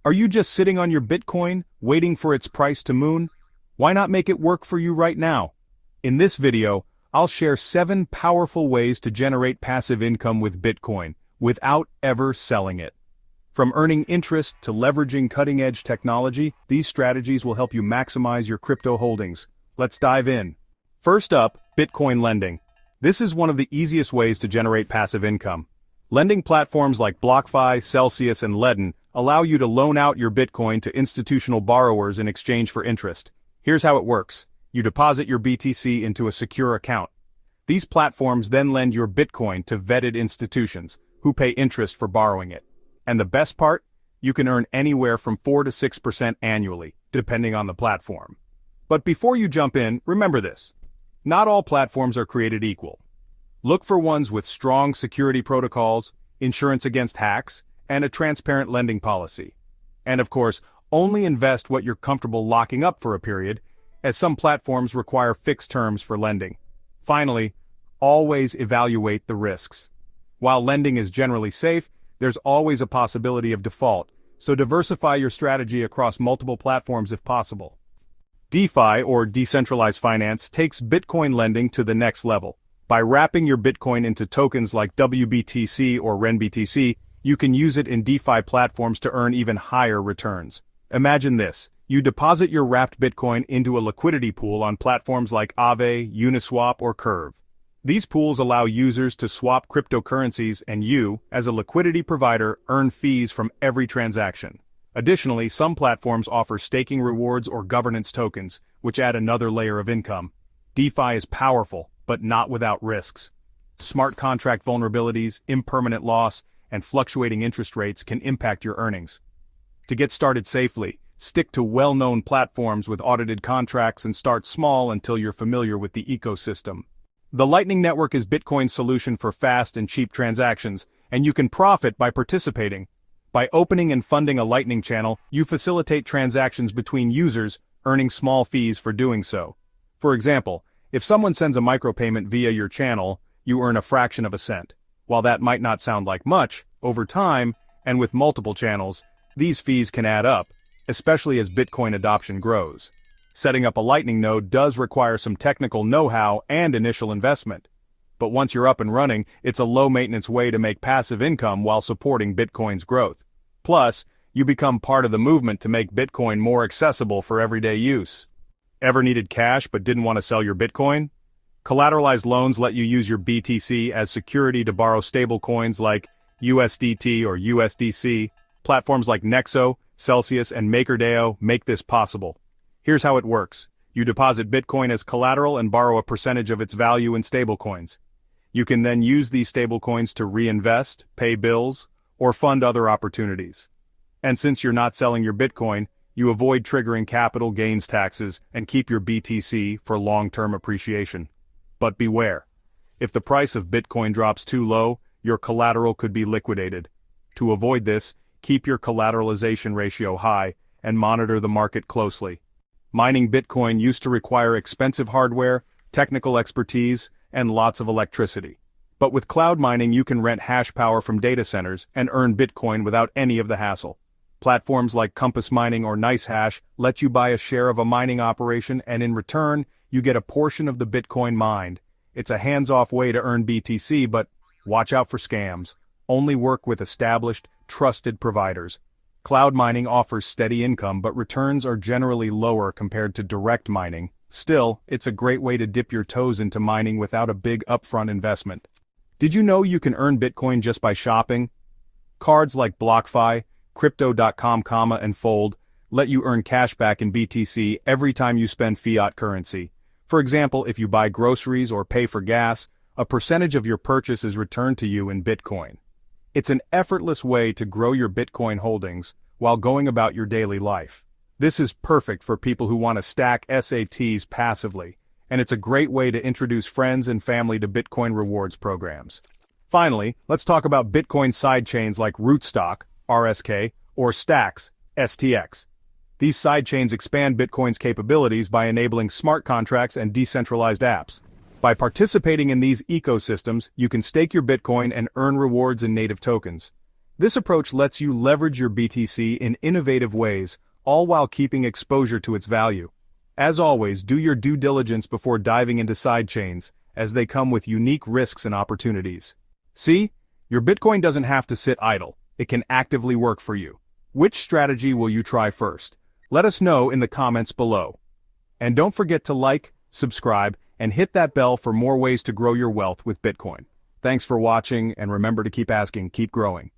Are you just sitting on your Bitcoin, waiting for its price to moon? Why not make it work for you right now? In this video, I'll share 7 powerful ways to generate passive income with Bitcoin, without ever selling it. From earning interest to leveraging cutting-edge technology, these strategies will help you maximize your crypto holdings. Let's dive in. First up, Bitcoin lending. This is one of the easiest ways to generate passive income. Lending platforms like BlockFi, Celsius, and Ledn allow you to loan out your Bitcoin to institutional borrowers in exchange for interest. Here's how it works. You deposit your BTC into a secure account. These platforms then lend your Bitcoin to vetted institutions, who pay interest for borrowing it. And the best part? You can earn anywhere from 4 to 6% annually, depending on the platform. But before you jump in, remember this. Not all platforms are created equal. Look for ones with strong security protocols, insurance against hacks, and a transparent lending policy. And of course, only invest what you're comfortable locking up for a period, as some platforms require fixed terms for lending. Finally, always evaluate the risks. While lending is generally safe, there's always a possibility of default, so diversify your strategy across multiple platforms if possible. DeFi, or Decentralized Finance, takes Bitcoin lending to the next level. By wrapping your Bitcoin into tokens like WBTC or RenBTC, you can use it in DeFi platforms to earn even higher returns. Imagine this. You deposit your wrapped Bitcoin into a liquidity pool on platforms like Aave, Uniswap, or Curve. These pools allow users to swap cryptocurrencies, and you, as a liquidity provider, earn fees from every transaction. Additionally, some platforms offer staking rewards or governance tokens, which add another layer of income. DeFi is powerful, but not without risks. Smart contract vulnerabilities, impermanent loss, and fluctuating interest rates can impact your earnings. To get started safely, stick to well-known platforms with audited contracts and start small until you're familiar with the ecosystem. The Lightning Network is Bitcoin's solution for fast and cheap transactions, and you can profit by participating. By opening and funding a Lightning channel, you facilitate transactions between users, earning small fees for doing so. For example, if someone sends a micropayment via your channel, you earn a fraction of a cent. While that might not sound like much, over time, and with multiple channels, these fees can add up, especially as Bitcoin adoption grows. Setting up a Lightning node does require some technical know-how and initial investment. But once you're up and running, it's a low-maintenance way to make passive income while supporting Bitcoin's growth. Plus, you become part of the movement to make Bitcoin more accessible for everyday use. Ever needed cash but didn't want to sell your Bitcoin? Collateralized loans let you use your BTC as security to borrow stablecoins like USDT or USDC. Platforms like Nexo, Celsius, and MakerDAO make this possible. Here's how it works. You deposit Bitcoin as collateral and borrow a percentage of its value in stablecoins. You can then use these stablecoins to reinvest, pay bills, or fund other opportunities. And since you're not selling your Bitcoin, you avoid triggering capital gains taxes and keep your BTC for long-term appreciation. But beware. If the price of Bitcoin drops too low, your collateral could be liquidated. To avoid this, keep your collateralization ratio high and monitor the market closely. Mining Bitcoin used to require expensive hardware, technical expertise, and lots of electricity. But with cloud mining, you can rent hash power from data centers and earn Bitcoin without any of the hassle. Platforms like Compass Mining or NiceHash let you buy a share of a mining operation, and in return, you get a portion of the Bitcoin mined. It's a hands-off way to earn BTC, but watch out for scams. Only work with established, trusted providers. Cloud mining offers steady income, but returns are generally lower compared to direct mining. Still, it's a great way to dip your toes into mining without a big upfront investment. Did you know you can earn Bitcoin just by shopping? Cards like BlockFi, Crypto.com, and Fold let you earn cash back in BTC every time you spend fiat currency. For example, if you buy groceries or pay for gas, a percentage of your purchase is returned to you in Bitcoin. It's an effortless way to grow your Bitcoin holdings while going about your daily life. This is perfect for people who want to stack SATs passively, and it's a great way to introduce friends and family to Bitcoin rewards programs. Finally, let's talk about Bitcoin sidechains like Rootstock, RSK, or Stacks, STX. These sidechains expand Bitcoin's capabilities by enabling smart contracts and decentralized apps. By participating in these ecosystems, you can stake your Bitcoin and earn rewards in native tokens. This approach lets you leverage your BTC in innovative ways, all while keeping exposure to its value. As always, do your due diligence before diving into sidechains, as they come with unique risks and opportunities. See? Your Bitcoin doesn't have to sit idle, it can actively work for you. Which strategy will you try first? Let us know in the comments below. And don't forget to like, subscribe, and hit that bell for more ways to grow your wealth with Bitcoin. Thanks for watching, and remember to keep asking, keep growing.